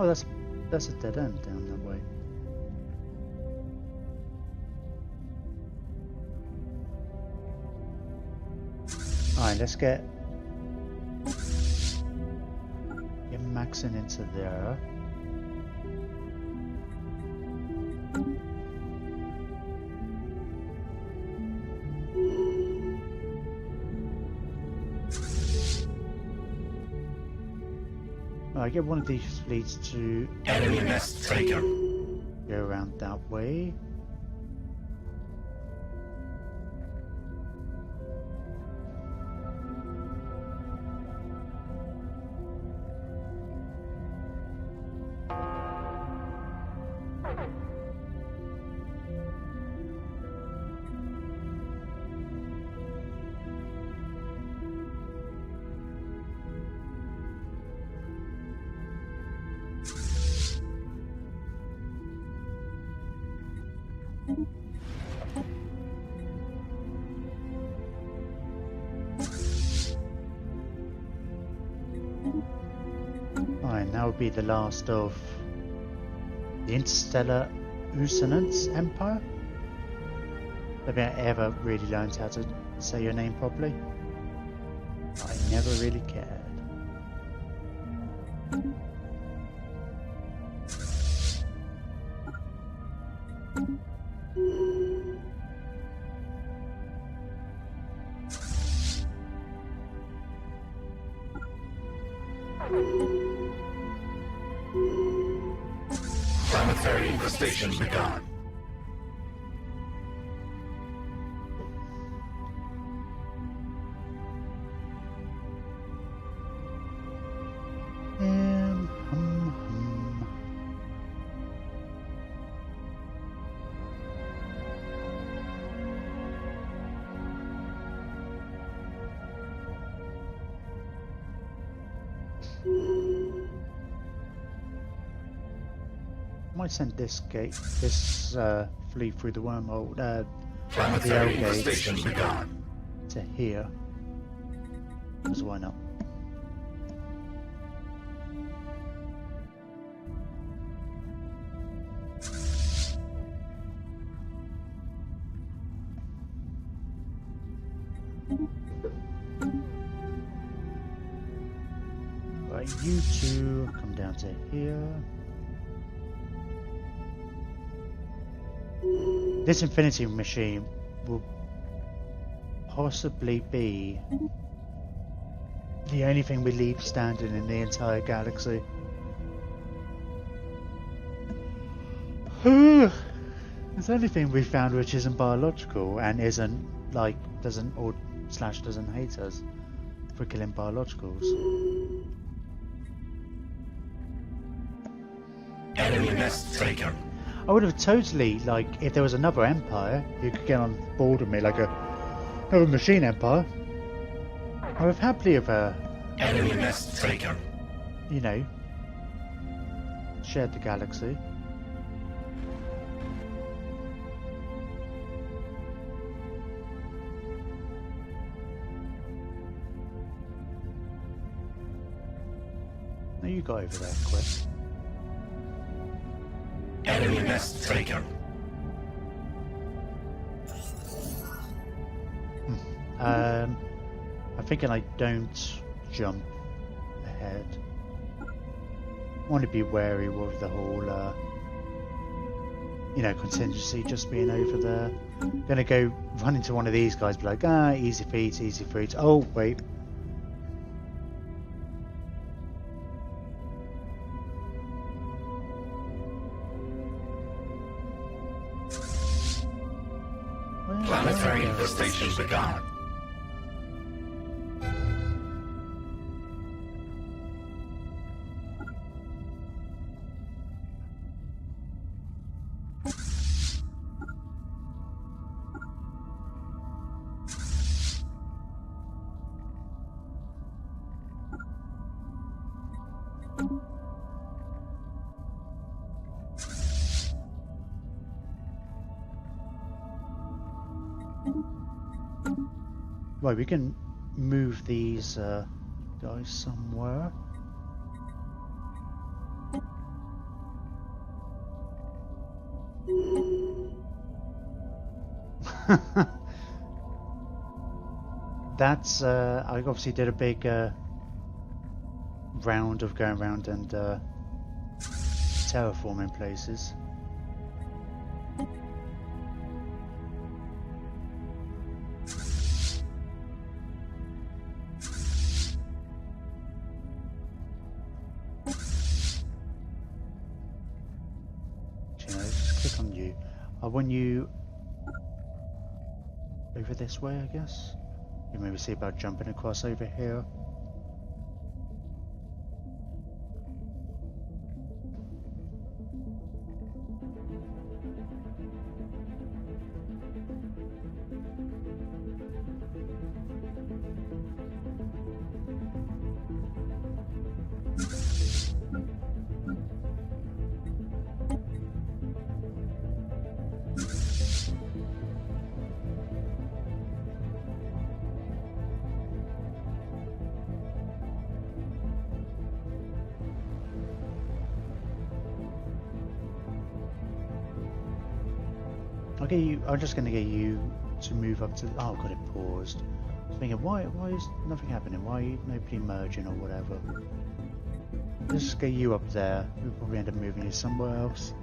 Oh, that's a dead end down that way. Alright, let's get maxing into there. I get one of these fleets to enemy nest taken. Go around that way. Alright, now would be the last of the Interstellar Usonance Empire. I think I ever really learned how to say your name properly. I never really cared. Planetary infestation begun. Might send this fleet through the wormhole, Planetary infestation begun. To here. Because why not? Right, you two come down to here. This Infinity machine will possibly be the only thing we leave standing in the entire galaxy. It's the only thing we found which isn't biological and isn't like doesn't hate us for killing biologicals. Enemy nest taken. I would have totally, like, if there was another empire who could get on board with me, like another machine empire, I would have happily have, enemy nest taken. You know, shared the galaxy. Now you got over there quick. Enemy nest taken. I'm thinking I don't jump ahead. I want to be wary of the whole, you know, contingency just being over there. I'm gonna go run into one of these guys, be like, easy feet, easy feet. Oh, wait. Planetary infestation begun. Right, we can move these guys somewhere. That's I obviously did a big round of going around and terraforming places. On you. I want you over this way, I guess. You maybe see about jumping across over here. I'm just going to get you to move up to. Oh, I've got it paused. I was thinking, why is nothing happening? Why nobody merging or whatever? Let's just get you up there. We'll probably end up moving you somewhere else.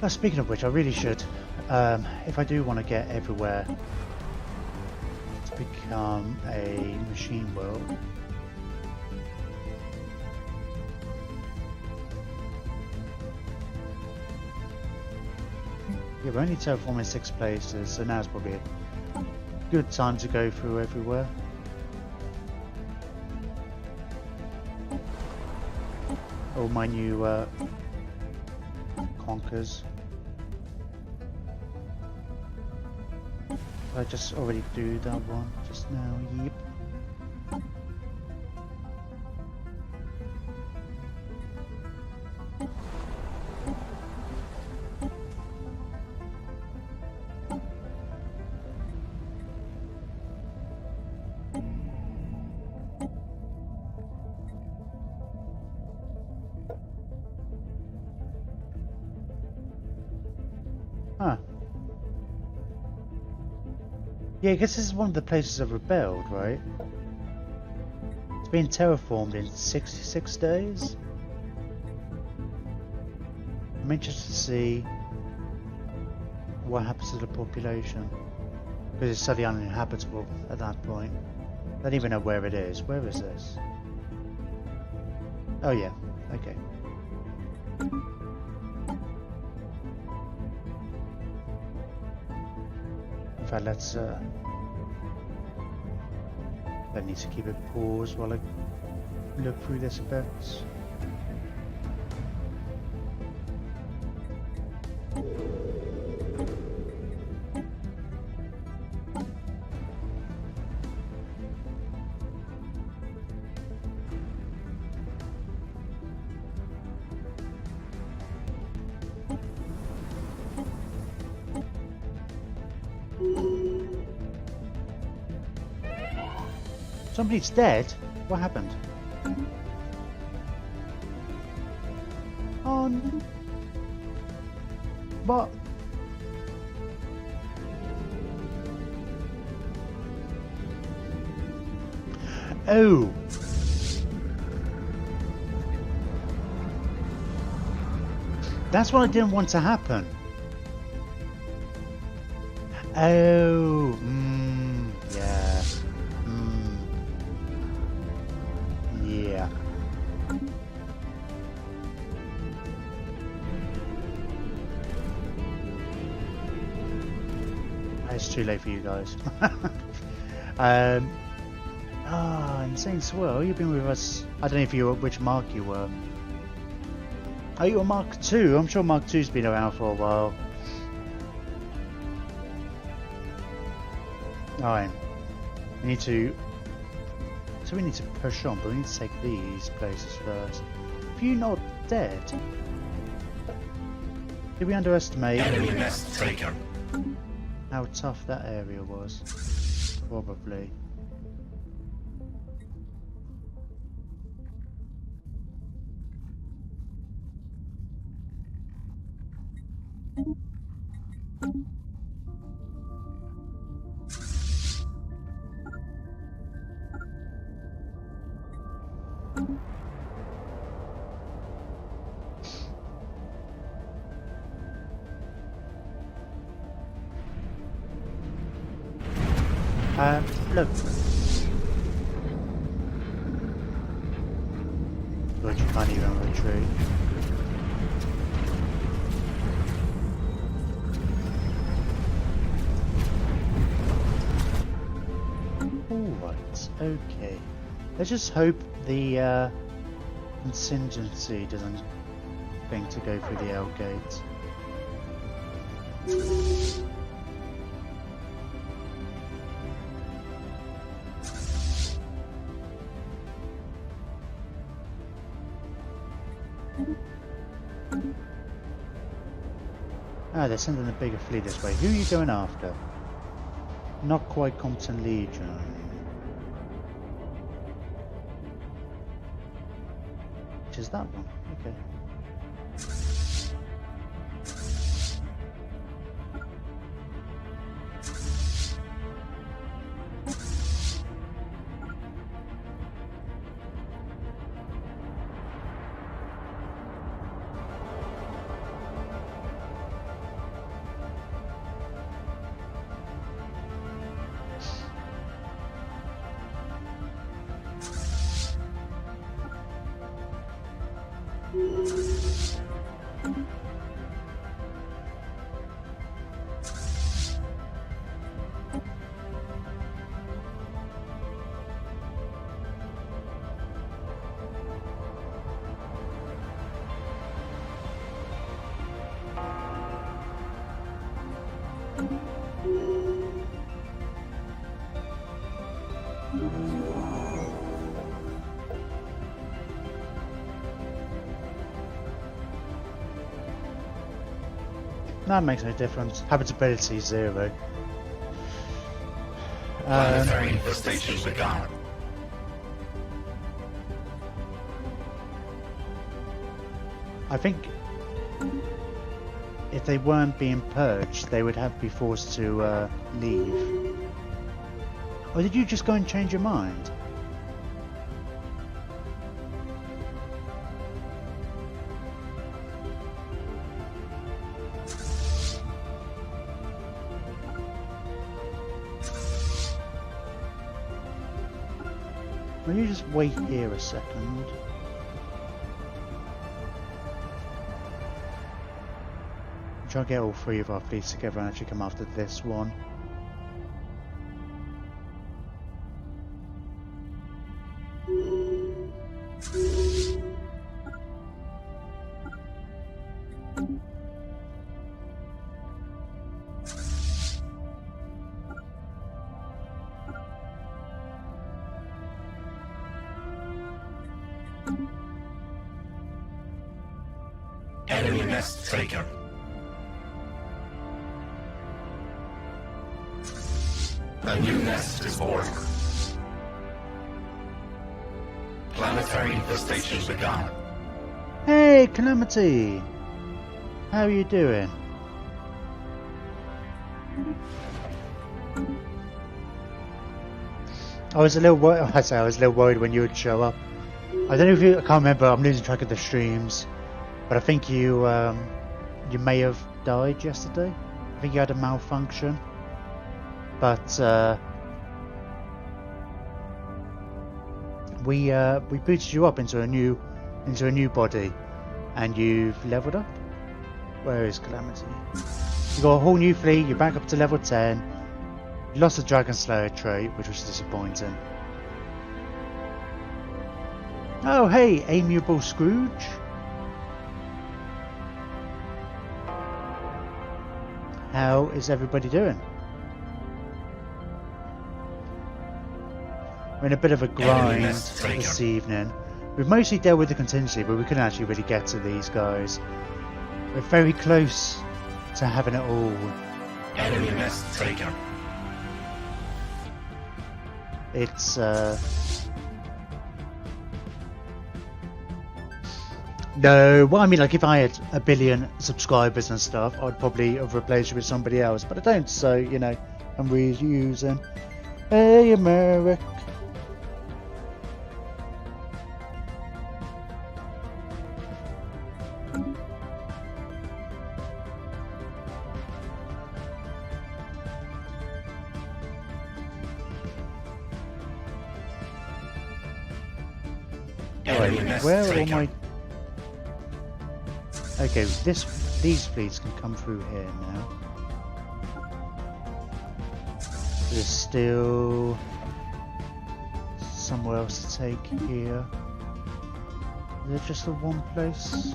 Speaking of which, I really should, if I do want to get everywhere to become a machine world, yeah, we're only terraforming 6 places, so now's probably a good time to go through everywhere. All my new conkers. I just already do that one just now. Yep. Huh. Yeah, I guess this is one of the places I've rebelled, right? It's been terraformed in 66 days. I'm interested to see what happens to the population. Because it's suddenly uninhabitable at that point. I don't even know where it is. Where is this? Oh yeah, okay. In fact, let's I need to keep it paused while I look through this a bit. Somebody's dead? What happened? Oh, what? Oh. That's what I didn't want to happen. Oh. Yeah. Yeah. it's too late for you guys. Insane Swirl, you've been with us. I don't know if you were, which Mark you were. Oh, you're Mark II. I'm sure Mark II's been around for a while. Alright. We need to push on, but we need to take these places first. Are you not dead? Did we underestimate Enemy nest taken. how tough that area was? Probably. Look. But you can't even retreat. Alright, okay. Let's just hope the contingency doesn't think to go through the L gate. Ah, they're sending a bigger fleet this way. Who are you going after? Not quite Compton Legion. Which is that one? Okay. That makes no difference. Habitability 0. Planetary infestation begun. I think if they weren't being purged, they would have to be forced to leave. Or did you just go and change your mind? Will you just wait here a second? Try to get all three of our fleets together and actually come after this one. Enemy nest taken. A new nest is born. Planetary infestation begun. Hey, Calamity! How are you doing? I was a little worried. I was a little worried when you would show up. I don't know if you. I can't remember. I'm losing track of the streams, but I think you may have died yesterday. I think you had a malfunction, but we booted you up into a new body, and you've leveled up. Where is Calamity? You got a whole new fleet. You're back up to level 10. You lost the Dragon Slayer trait, which was disappointing. Oh hey, amiable Scrooge. How is everybody doing? We're in a bit of a grind this evening. We've mostly dealt with the contingency, but we couldn't actually really get to these guys. We're very close to having it all. Enemy nest taken. It's no, well I mean like if I had a billion subscribers and stuff, I'd probably have replaced you with somebody else, but I don't, so you know, I'm reusing. Hey America. Where are all my... Okay, these fleets can come through here now. There's still somewhere else to take here. Is there just the one place?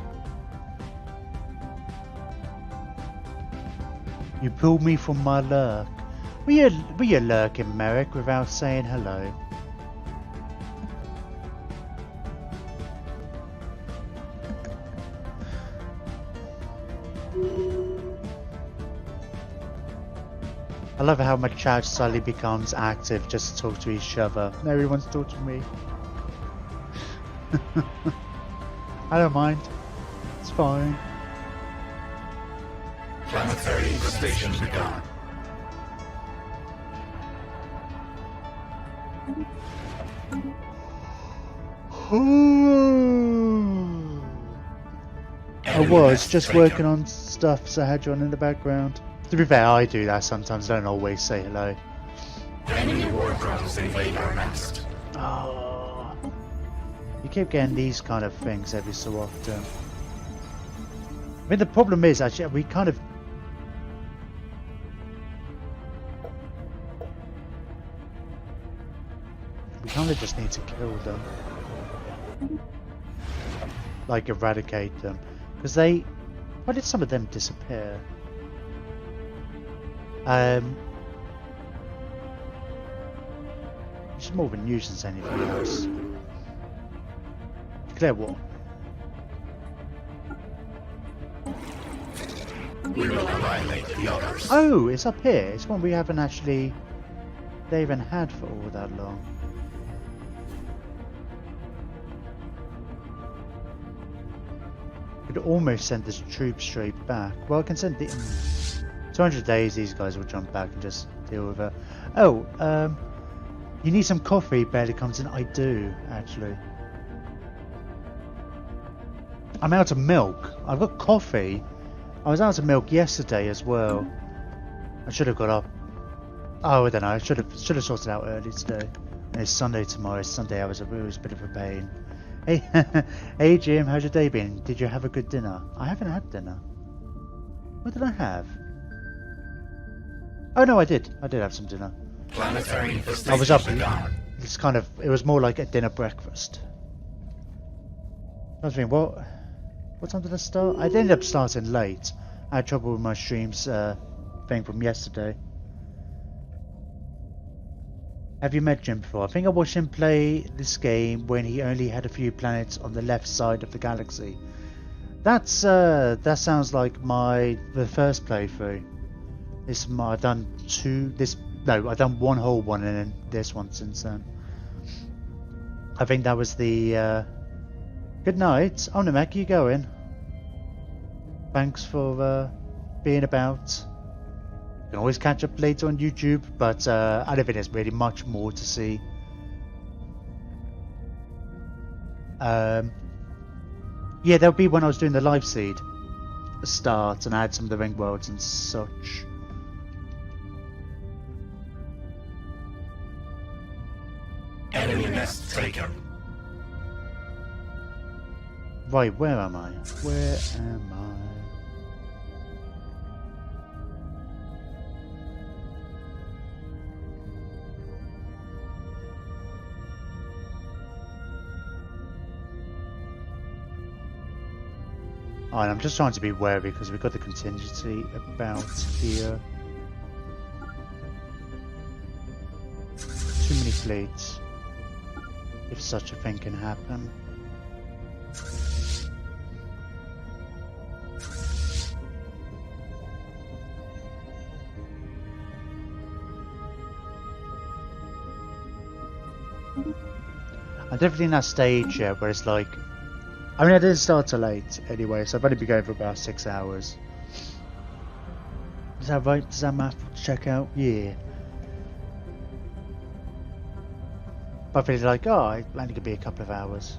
You pulled me from my lurk. Were you lurking, Merrick, without saying hello? I love how my chat suddenly becomes active just to talk to each other. Nobody wants to talk to me. I don't mind. It's fine. Planetary infestation begun. I was just working on stuff, so I had you on in the background. To be fair, I do that sometimes, don't always say hello. Enemy war drones invade our nest. Oh, you keep getting these kind of things every so often. I mean, the problem is, actually, we kind of... just need to kill them. Like, eradicate them. Because they... Why did some of them disappear? It's more of a nuisance than anything else. Declare war. We will annihilate the others. Oh, it's up here. It's one we haven't actually... They even had for all that long. Could almost send this troop straight back. Well, I can send the... 200 days, these guys will jump back and just deal with it. Oh, you need some coffee, barely comes in. I do, actually. I'm out of milk. I've got coffee. I was out of milk yesterday as well. I should have got up. Oh, I don't know. I should have sorted out early today. And it's Sunday tomorrow. Sunday it was a bit of a pain. Hey, hey Jim, how's your day been? Did you have a good dinner? I haven't had dinner. What did I have? Oh no, I did have some dinner. Planetary I was up. It's kind of. It was more like a dinner breakfast. I was thinking, what time did I start? I ended up starting late. I had trouble with my streams thing from yesterday. Have you met Jim before? I think I watched him play this game when he only had a few planets on the left side of the galaxy. That sounds like the first playthrough. I've done I've done one whole one and then this one since then. I think that was the good night. Oh no, Mac, you going? Thanks for being about. You can always catch up later on YouTube, but I don't think there's really much more to see. Yeah, there'll be when I was doing the live seed start and I had some of the ring worlds and such. Enemy nest taken. Right, where am I? Where am I? Oh, and I'm just trying to be wary because we've got the contingency about here. Too many fleets, if such a thing can happen. I'm definitely in that stage yet where it's like, I mean, I didn't start till late anyway, so I've only been going for about 6 hours. Is that right? Does that math check out? Yeah. But I feel like, oh, it only could be a couple of hours.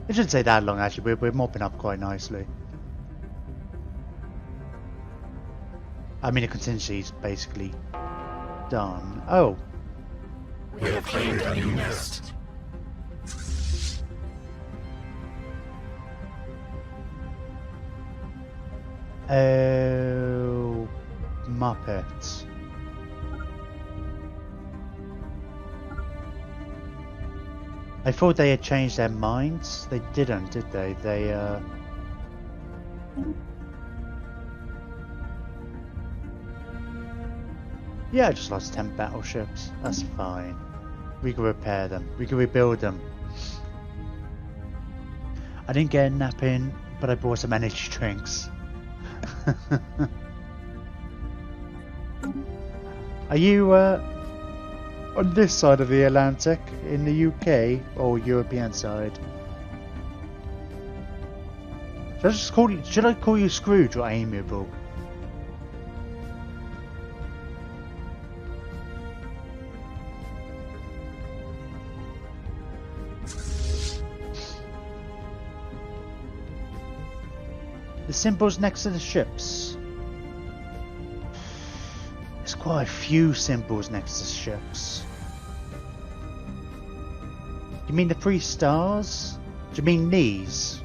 It shouldn't take that long actually, we're mopping up quite nicely. I mean, the contingency is basically done. Oh. We have claimed a new nest. Oh, Muppets. I thought they had changed their minds. They didn't, did they? Yeah, I just lost 10 battleships. That's fine. We can repair them. We can rebuild them. I didn't get a nap in, but I bought some energy drinks. Are you on this side of the Atlantic in the UK or European side? Should I call you Scrooge or amiable? The symbols next to the ships. There's quite a few symbols next to ships. You mean the 3 stars? Do you mean these?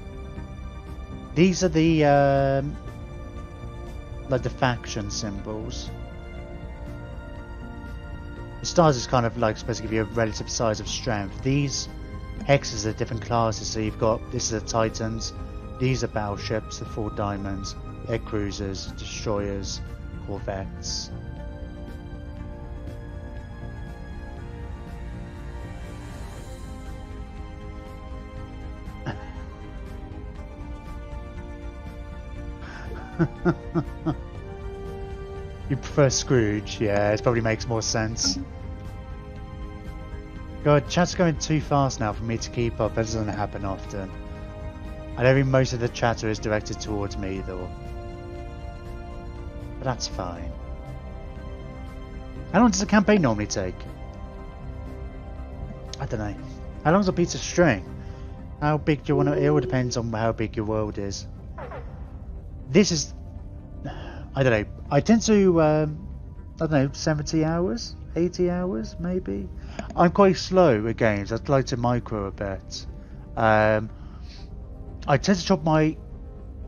These are the like the faction symbols. The stars is kind of like supposed to give you a relative size of strength. These hexes are different classes, so you've got, this is the Titans. These are battleships, the 4 diamonds, air cruisers, destroyers, corvettes. You prefer Scrooge? Yeah, it probably makes more sense. God, chat's going too fast now for me to keep up. That doesn't happen often. I don't think most of the chatter is directed towards me though. But that's fine. How long does a campaign normally take? I don't know. How long's a piece of string? How big do you want to... It all depends on how big your world is. This is... I don't know. I tend to... I don't know, 70 hours? 80 hours maybe? I'm quite slow with games. I'd like to micro a bit. I tend to chop my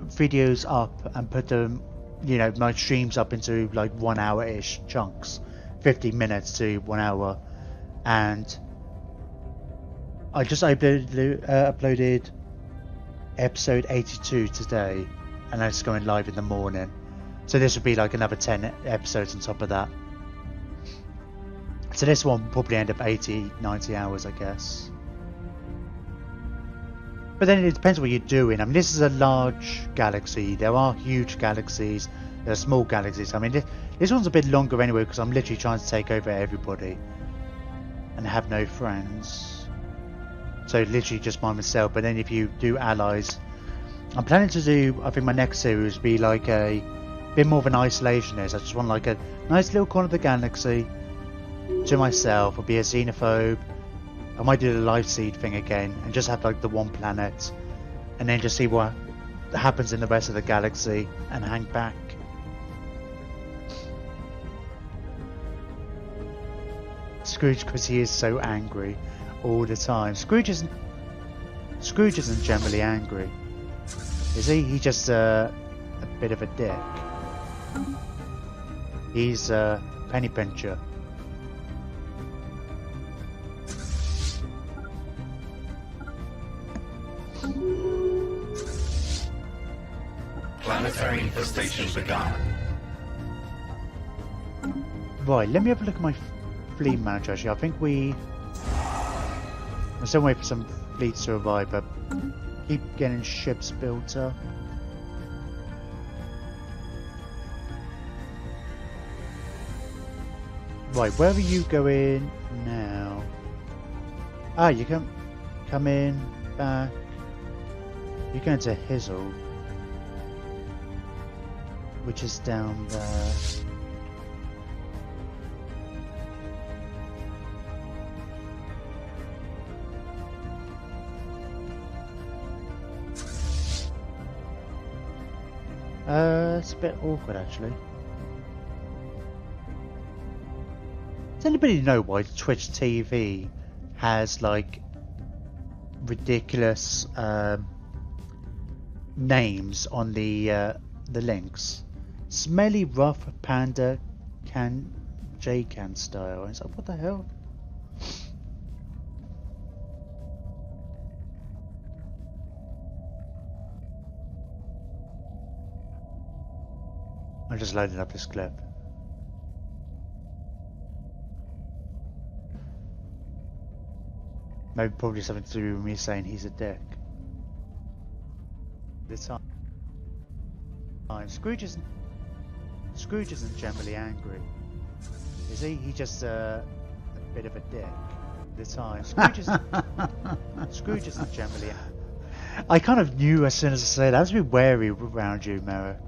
videos up and put them, you know, my streams up into like 1 hour-ish chunks, 50 minutes to 1 hour, and I just uploaded episode 82 today, and it's going live in the morning, so this would be like another 10 episodes on top of that. So this one will probably end up 80-90 hours, I guess. But then it depends what you're doing. I mean, this is a large galaxy. There are huge galaxies. There are small galaxies. I mean, this one's a bit longer anyway because I'm literally trying to take over everybody and have no friends. So literally just by myself. But then if you do allies, I'm planning to do, I think my next series will be like a bit more of an isolationist. I just want like a nice little corner of the galaxy to myself. I'll be a xenophobe. I might do the life seed thing again and just have like the one planet and then just see what happens in the rest of the galaxy and hang back. Scrooge, because he is so angry all the time. Scrooge isn't generally angry, is he? He's just a bit of a dick. He's a penny pincher. Planetary infestation begun. Right, let me have a look at my fleet manager. Actually, I think we're still waiting for some fleets to arrive, but keep getting ships built up. Right, where are you going now? Ah, you can come in, back. You're going to Hizzle, which is down there. It's a bit awkward actually. Does anybody know why Twitch TV has like ridiculous names on the links? Smelly Rough Panda J-Can style. It's like, what the hell? I'm just loading up this clip. Maybe probably something to do with me saying he's a dick. This time, Scrooge isn't generally angry, is he? He's just a bit of a dick. This time, Scrooge isn't generally angry. I kind of knew as soon as I said that. I was a bit wary around you, Merrick.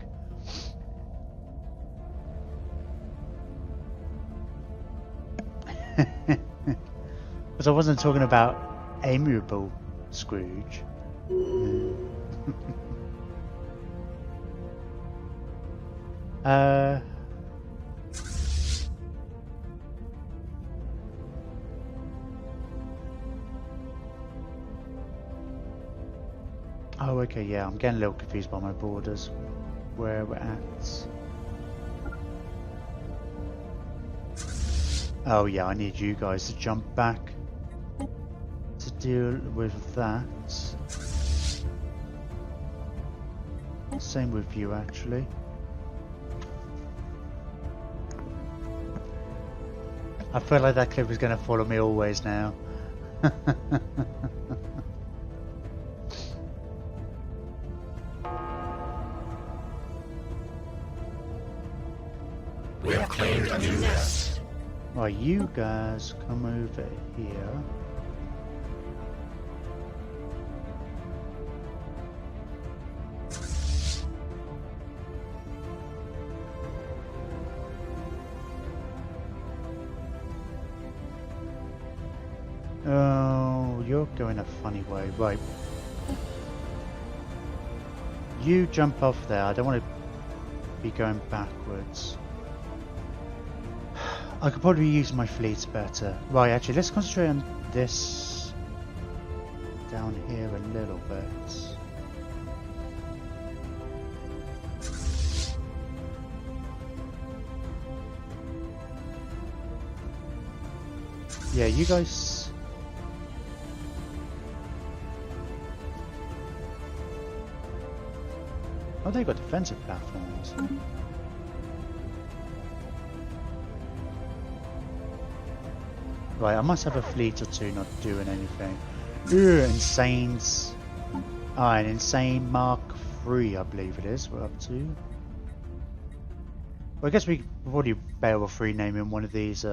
Because I wasn't talking about amiable Scrooge. Oh, okay, yeah, I'm getting a little confused by my borders. Where we're at. Oh yeah, I need you guys to jump back to deal with that. Same with you actually. I feel like that clip is going to follow me always now. We have claimed a new nest. Right, you guys come over here. Oh, you're going a funny way. Right. You jump off there. I don't want to be going backwards. I could probably use my fleets better. Right, actually, let's concentrate on this down here a little bit. Yeah, you guys... Oh, they've got defensive platforms. Right, I must have a fleet or two not doing anything. Ugh, Insane's... Ah, an Insane Mark III, I believe it is, we're up to. Well, I guess we could probably bear off renaming one of these,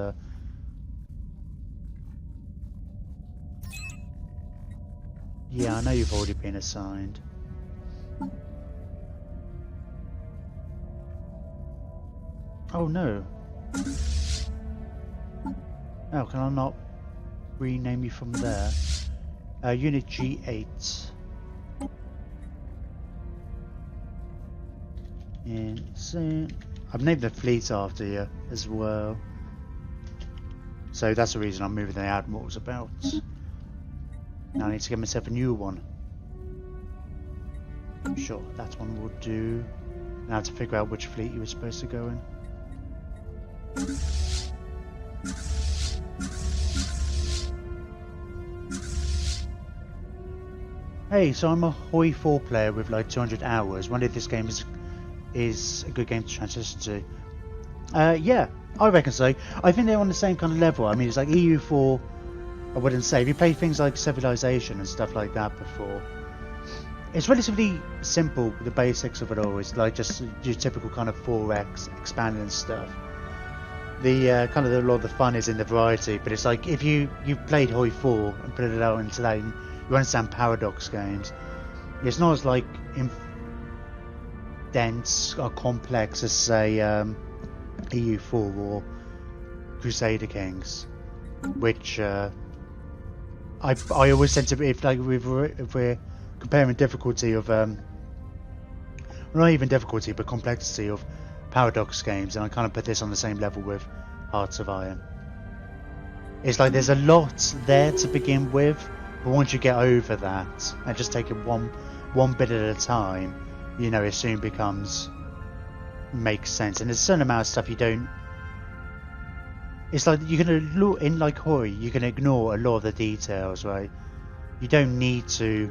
Yeah, I know you've already been assigned. Oh no. Oh, can I not rename you from there? Unit G8. Insane. I've named the fleet after you as well. So that's the reason I'm moving the admirals about. Now I need to get myself a new one. Sure, that one will do. Now I have to figure out which fleet you were supposed to go in. Hey, so I'm a Hoi 4 player with like 200 hours. Wonder if this game is a good game to transition to. Yeah, I reckon so. I think they're on the same kind of level. I mean, it's like EU4. I wouldn't say. If you play things like Civilization and stuff like that before, it's relatively simple. The basics of it all. It's like just your typical kind of 4X expanding and stuff. The kind of a lot of the fun is in the variety, but it's like if you played Hoi 4 and put it out into that, you understand Paradox games. It's not as like dense or complex as say EU4 or Crusader Kings, which I always tend to, if we're comparing difficulty of not even difficulty but complexity of Paradox games, and I kind of put this on the same level with Hearts of Iron. It's like there's a lot there to begin with, but once you get over that and just take it one bit at a time, you know, it soon makes sense. And there's a certain amount of stuff you don't. It's like you can look in like Hoi, you can ignore a lot of the details, right? You don't need to.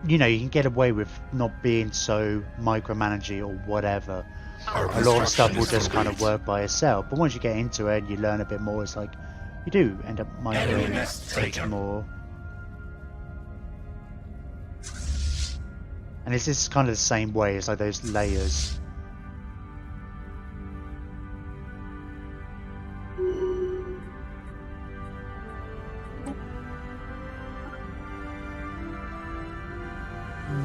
You know, you can get away with not being so micromanaging or whatever. A lot of stuff will just kind of work by itself. But once you get into it and you learn a bit more, it's like you do end up micromanaging more. And it's just kind of the same way. It's like those layers.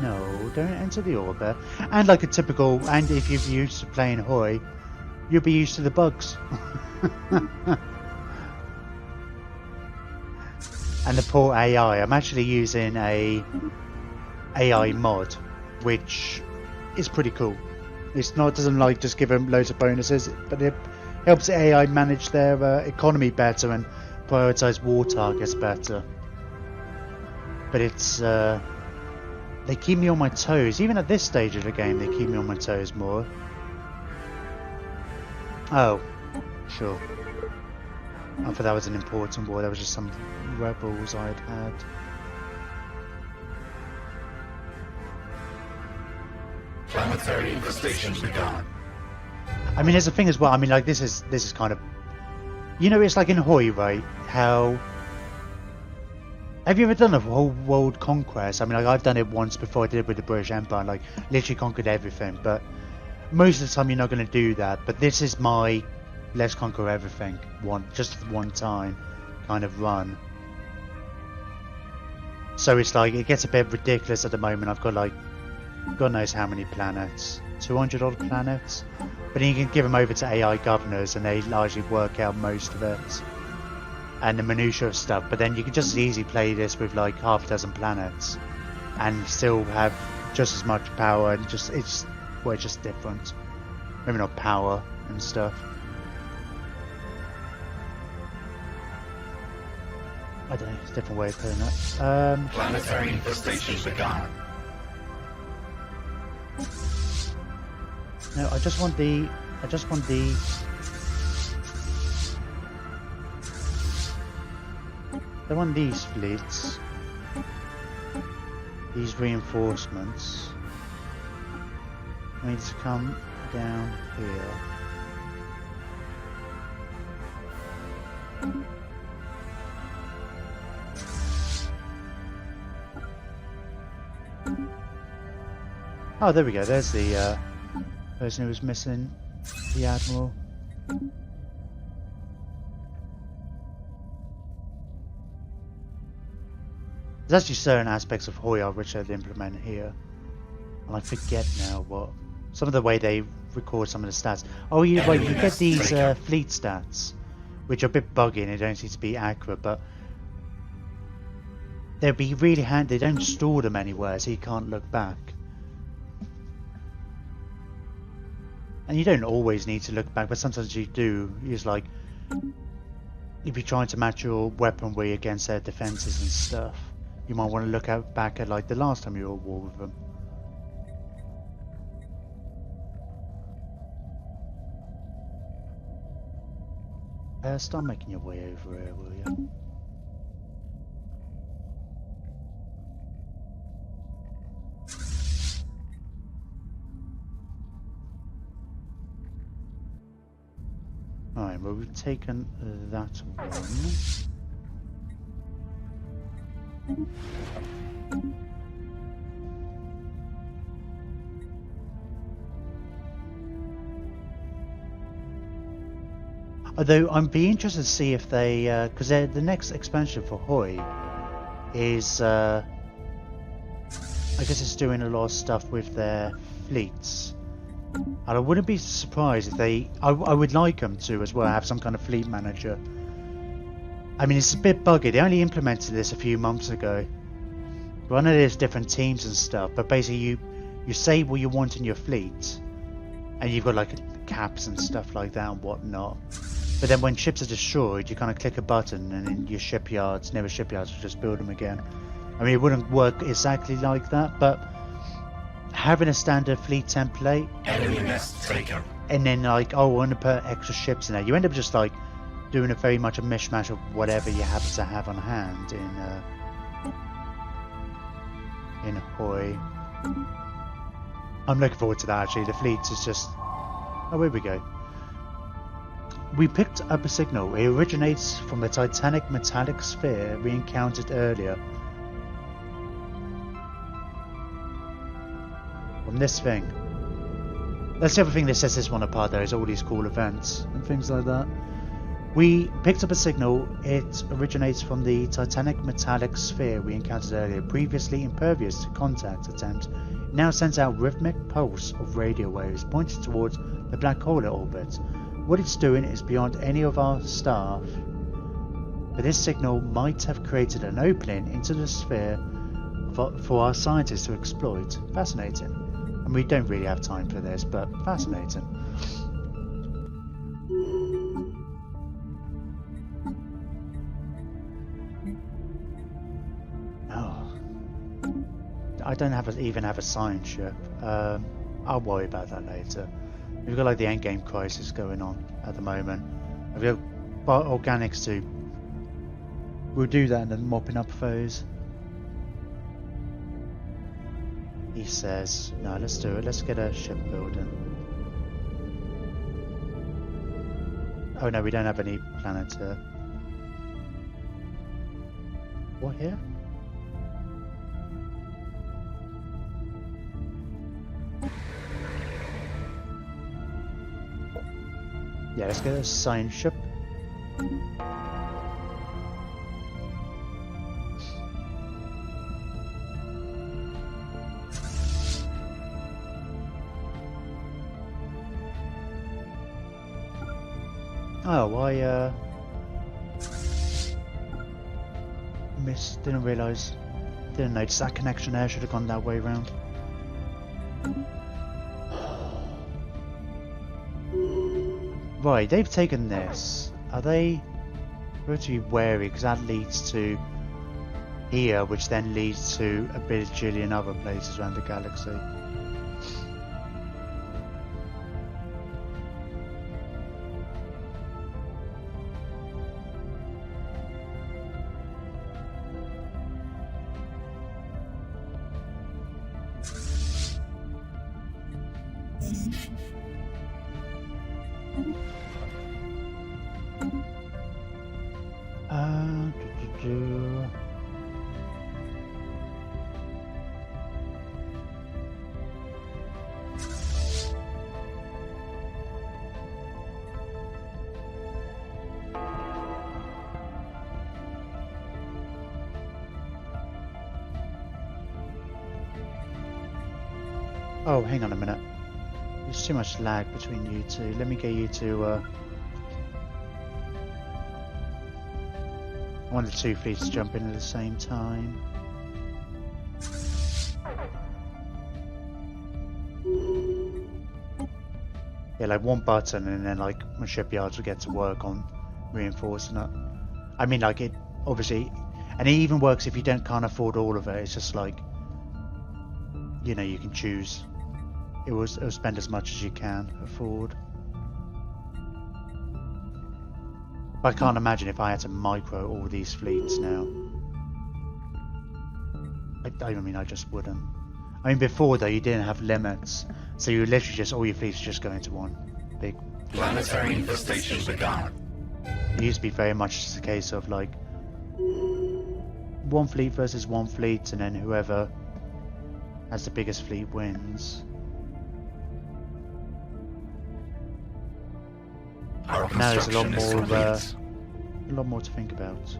No, don't enter the orbit. And like a typical, and if you're used to playing Hoi, you'll be used to the bugs. And the poor AI. I'm actually using a AI mod, which is pretty cool. It's not, doesn't like just give them loads of bonuses, but it helps the AI manage their economy better and prioritize war targets better. But it's they keep me on my toes. Even at this stage of the game, they keep me on my toes more. Oh, sure. I thought that was an important war. That was just some rebels I'd had. Planetary infestation begun. I mean, there's a thing as well. I mean, like this is kind of, you know, it's like in Hoi, right? How have you ever done a whole world conquest? I mean, like I've done it once before. I did it with the British Empire, like literally conquered everything. But most of the time, you're not going to do that. But this is my let's conquer everything just one time kind of run. So it's like it gets a bit ridiculous at the moment. I've got like God knows how many planets, 200 odd planets. But then you can give them over to AI governors, and they largely work out most of it. And the minutiae of stuff, but then you can just as easily play this with like half a dozen planets and still have just as much power, and it's just different. Maybe not power and stuff. I don't know, it's a different way of putting it. Planetary infestation begun. No, I just want the I want these fleets, these reinforcements. I need to come down here. Oh, there we go. There's the person who was missing, the Admiral. There's actually certain aspects of Hoi which they'd implement here, and I forget now what. Some of the way they record some of the stats. Oh, you get these fleet stats, which are a bit buggy and they don't seem to be accurate, but they'd be really handy. They don't store them anywhere, so you can't look back. And you don't always need to look back, but sometimes you do. It's like if you're trying to match your weaponry against their defenses and stuff, you might want to look back at like the last time you were at war with them. Start making your way over here, will you? Alright, well we've taken that one. Although I'd be interested to see if they, because the next expansion for Hoi is, I guess it's doing a lot of stuff with their fleets. And I wouldn't be surprised if they, I would like them to as well have some kind of fleet manager. I mean, it's a bit buggy. They only implemented this a few months ago. But I know there's different teams and stuff, but basically you say what you want in your fleet, and you've got like caps and stuff like that and whatnot. But then when ships are destroyed, you kind of click a button and in your shipyards, nearby shipyards, will just build them again. I mean, it wouldn't work exactly like that, but having a standard fleet template, Enemy nest taken. and then like, oh, I want to put extra ships in there, you end up just like doing a very much a mishmash of whatever you happen to have on hand in Hoi. I'm looking forward to that actually. The fleet is just, oh, here we go. We picked up a signal. It originates from the Titanic metallic sphere we encountered earlier. From this thing. That's the other thing that sets this one apart though, is all these cool events and things like that. We picked up a signal. It originates from the Titanic metallic sphere we encountered earlier. Previously impervious to contact attempts, it now sends out rhythmic pulse of radio waves pointed towards the black hole it orbits. What it's doing is beyond any of our staff, but this signal might have created an opening into the sphere for our scientists to exploit. Fascinating. And we don't really have time for this, but fascinating. Oh, I don't even have a science ship. I'll worry about that later. We've got like the endgame crisis going on at the moment. We've got organics too. We'll do that and then mopping up foes. He says, no, let's do it. Let's get a ship building. Oh no, we don't have any planets here. What here? Yeah, let's get a science ship. Oh, I didn't realise, didn't notice that connection there. Should have gone that way round. Right, they've taken this. Are they going to be wary because that leads to here, which then leads to a bajillion other places around the galaxy. Oh, hang on a minute. There's too much lag between you two. Let me get you to, I want the two fleets to jump in at the same time. Yeah, like one button and then like my shipyards will get to work on reinforcing it. I mean, like it, obviously, and it even works if you can't afford all of it. It's just like, you know, you can choose. It will spend as much as you can afford. I can't imagine if I had to micro all these fleets now. I mean, I just wouldn't. I mean, before though, you didn't have limits, so you literally just all your fleets just go into one big Planetary infestation begun. It used to be very much just a case of like one fleet versus one fleet, and then whoever has the biggest fleet wins. Our Now there's construction is a complete. lot more to think about.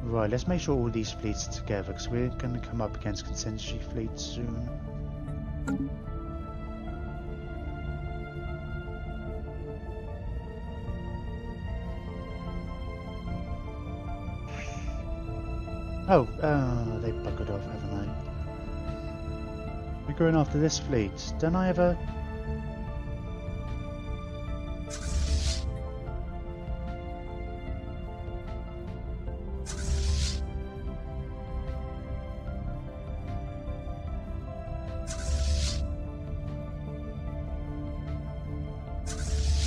Right, let's make sure all these fleets are together, because we're going to come up against contingency fleets soon. Oh, they buggered off, haven't they? We're going after this fleet. Don't I have a...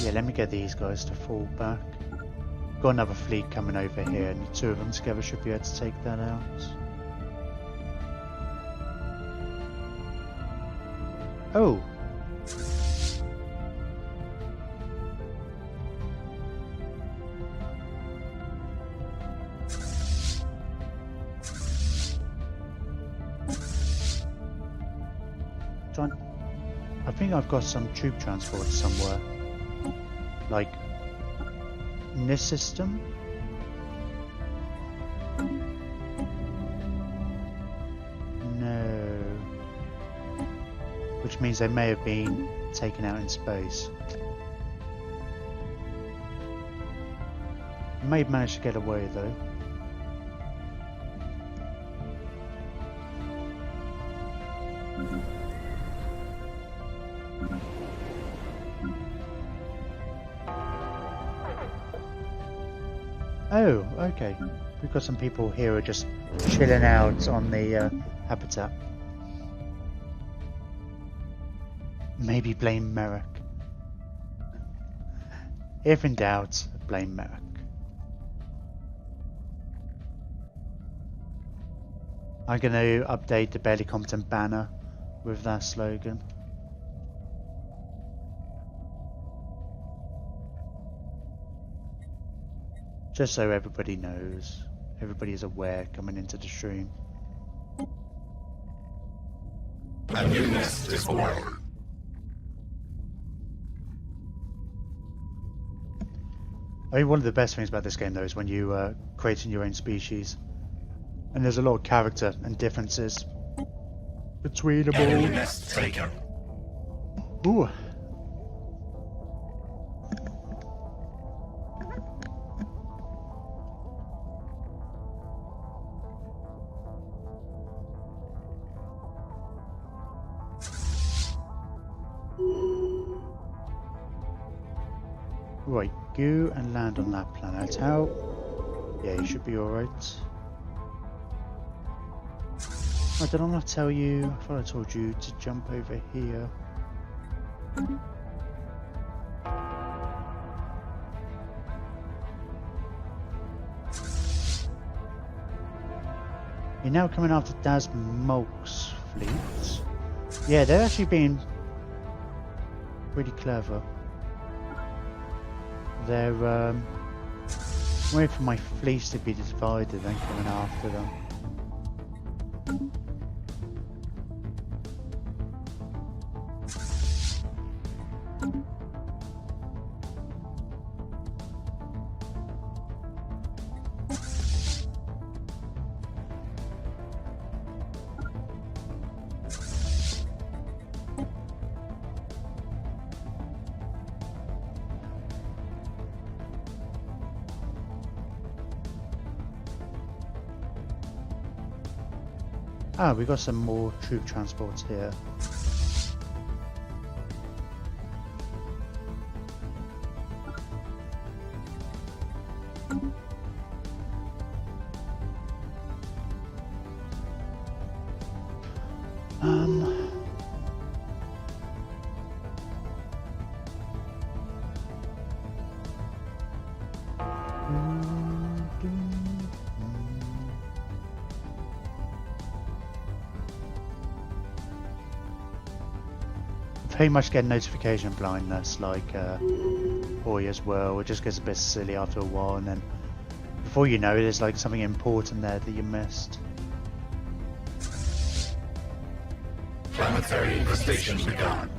Yeah, let me get these guys to fall back. Got another fleet coming over here, and the two of them together should be able to take that out. Oh! I think I've got some troop transport somewhere. Like, in this system? No. Which means they may have been taken out in space. May have managed to get away though. Oh, okay. We've got some people here who are just chilling out on the habitat. Maybe blame Merrick. If in doubt, blame Merrick. I'm going to update the Barely Competent banner with that slogan. Just so everybody knows, everybody is aware coming into the stream. A new nest is born. I mean, one of the best things about this game though is when you creating your own species. And there's a lot of character and differences between them all. Enemy nest taken. Ooh. Right, go and land on that planet. How? Yeah, you should be alright. Oh, did I not tell you? I thought I told you to jump over here. You're now coming after Daz Mulk's fleet. Yeah, they're actually being pretty clever. They're waiting for my fleets to be divided and coming after them. Ah, we got some more troop transports here. pretty much get notification blindness like Oi as well. It just gets a bit silly after a while, and then before you know it, there's like something important there that you missed. Planetary infestation begun.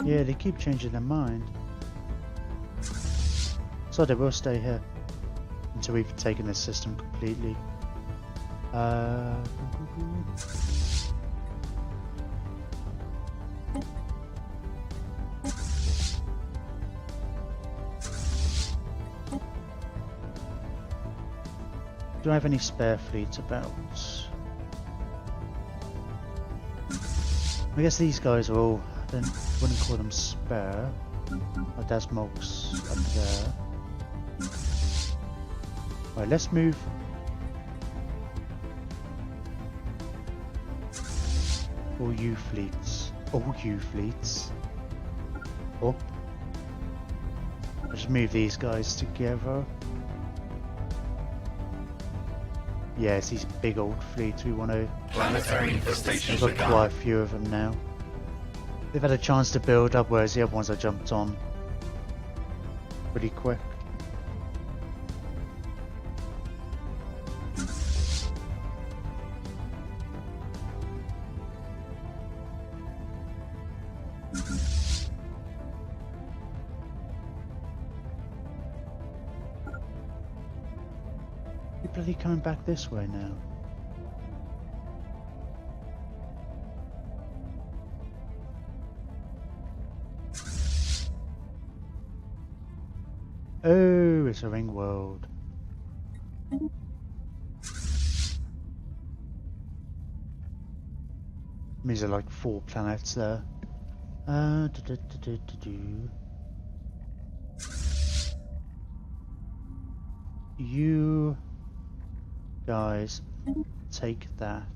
Yeah, they keep changing their mind. So they will stay here until we've taken this system completely. Do I have any spare fleets about? I guess these guys are all, I wouldn't call them spare. Like that's Mox up there. Right, let's move. All you fleets. Up. Let's move these guys together. Yeah, it's these big old fleets we want to. Planetary infestation We've got quite a few of them now. They've had a chance to build up, whereas the other ones I jumped on pretty quick. You're bloody coming back this way now. Oh, it's a ring world. Means there are like 4 planets there. You guys take that,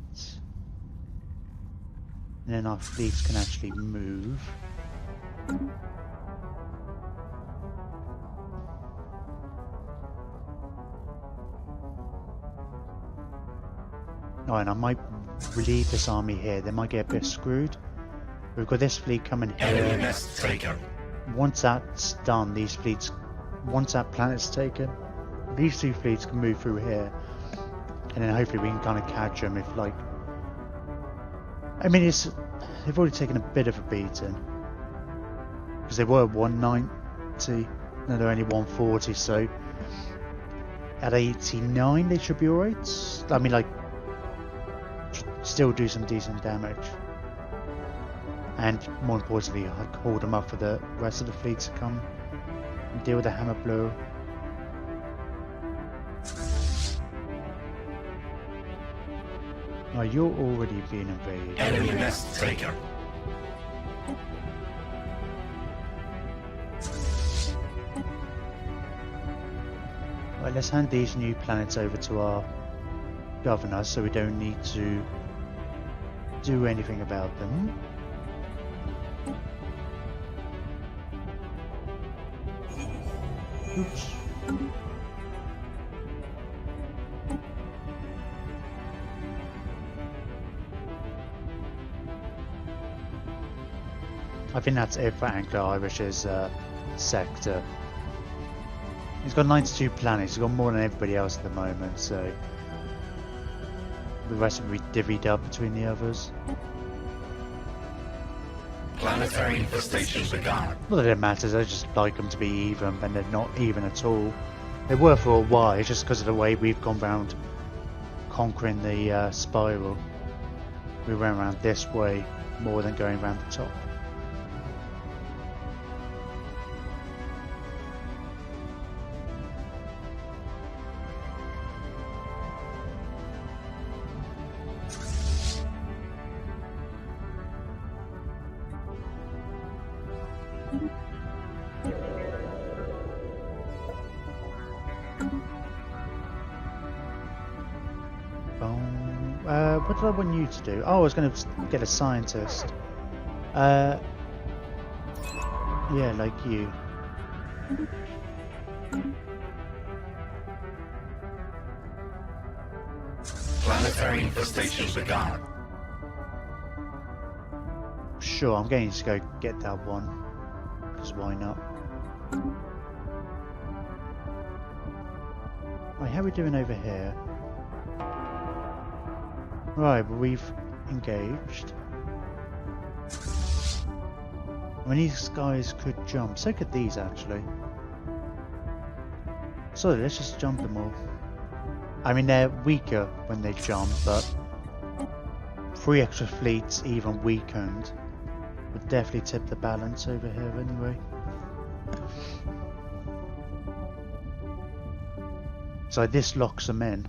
and then our fleets can actually move. Oh, and I might relieve this army here. They might get a bit screwed. We've got this fleet coming here. Enemy nest taken. Once that's done, these fleets, once that planet's taken, these 2 fleets can move through here, and then hopefully we can kind of catch them. If like, I mean, they've already taken a bit of a beating because they were 190, now they're only 140. So at 89, they should be alright. I mean, like, still do some decent damage, and more importantly, I hold them up for the rest of the fleet to come and deal with the hammer blow. Oh, you're already being invaded. Enemy nest taken. Right, let's hand these new planets over to our governor so we don't need to do anything about them. Oops. I think that's it for Anglo-Irish's sector. He's got 92 planets, he's got more than everybody else at the moment, so the rest will be divvied up between the others. Planetary infestation begun. Not that it matters, I just like them to be even, and they're not even at all. They were for a while, it's just because of the way we've gone round conquering the spiral. We went around this way more than going around the top. what did I want you to do? Oh, I was going to get a scientist. Yeah, like you. Planetary infestation begun. Sure, I'm going to go get that one. Because why not? Right, how are we doing over here? Right, well, we've engaged. I mean, these guys could jump. So could these, actually. So let's just jump them all. I mean, they're weaker when they jump, but 3 extra fleets, even weakened, would definitely tip the balance over here anyway. So this locks them in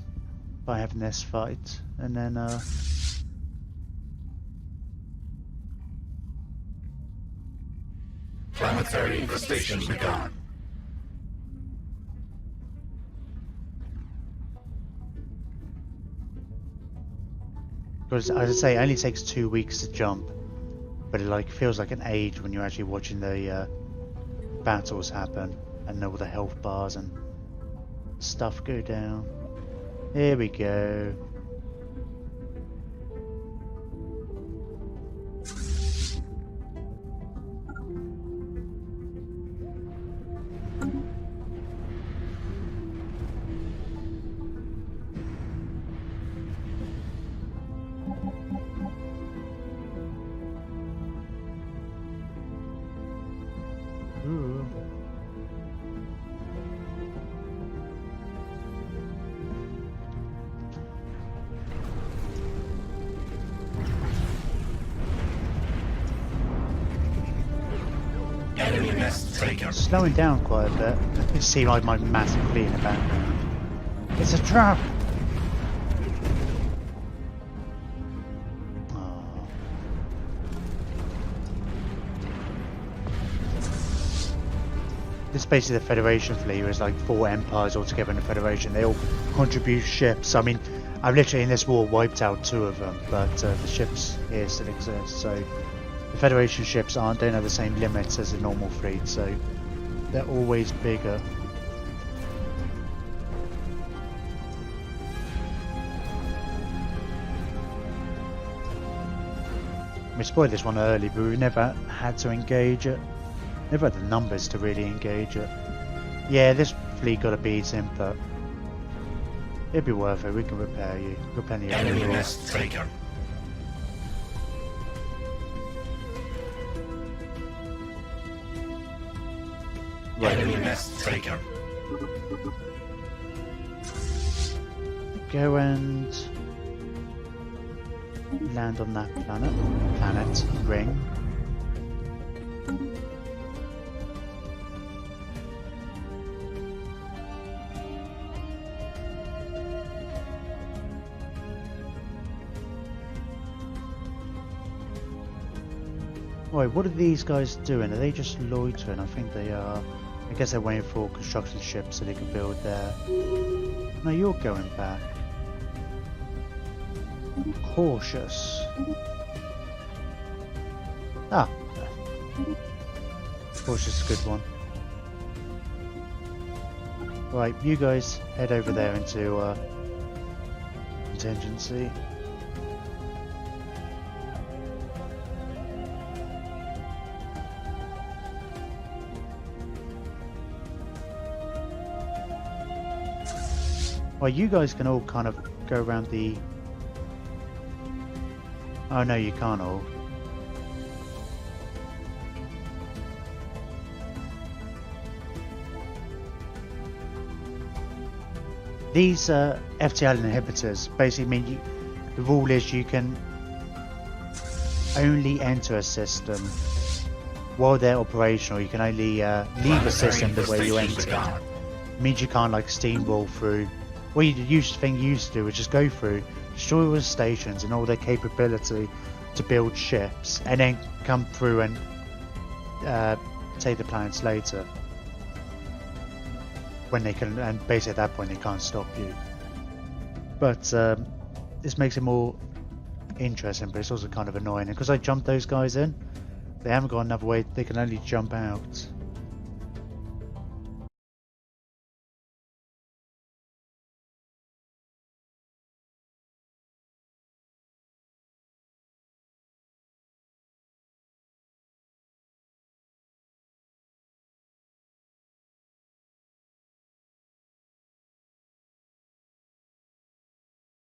by having this fight, and then Planetary infestation begun. because as I say, it only takes 2 weeks to jump, but it like feels like an age when you're actually watching the battles happen and all the health bars and stuff go down. Here we go. Ooh. Enemy nest taken. Slowing down quite a bit. You can see like my massive fleet in the background. It's a trap! Oh. This is basically the Federation fleet. There's like 4 empires altogether in the Federation. They all contribute ships. I mean, I've literally in this war wiped out 2 of them, but the ships here still exist. So the Federation ships don't have the same limits as the normal fleet, so they're always bigger. We spoiled this one early, but we've never had to engage it. Never had the numbers to really engage it. Yeah, this fleet got a beating, but it'd be worth it. We can repair you. We've got plenty of Enemy fuel. nest taken. Right. Enemy nest taken. Go and land on that planet ring. Right, what are these guys doing? Are they just loitering? I think they are. I guess they're waiting for construction ships so they can build there. No, you're going back. Cautious. Ah. Cautious is a good one. Right, you guys head over there into contingency. Well, you guys can all kind of go around the... Oh no, you can't all. These FTL inhibitors basically mean the rule is you can only enter a system while they're operational. You can only leave a system the way you entered. It means you can't like steamroll through. What you used to do was just go through, destroy all the stations and all their capability to build ships, and then come through and take the planets later. When they can, and basically at that point they can't stop you. But this makes it more interesting, but it's also kind of annoying. And because I jumped those guys in, they haven't got another way. They can only jump out.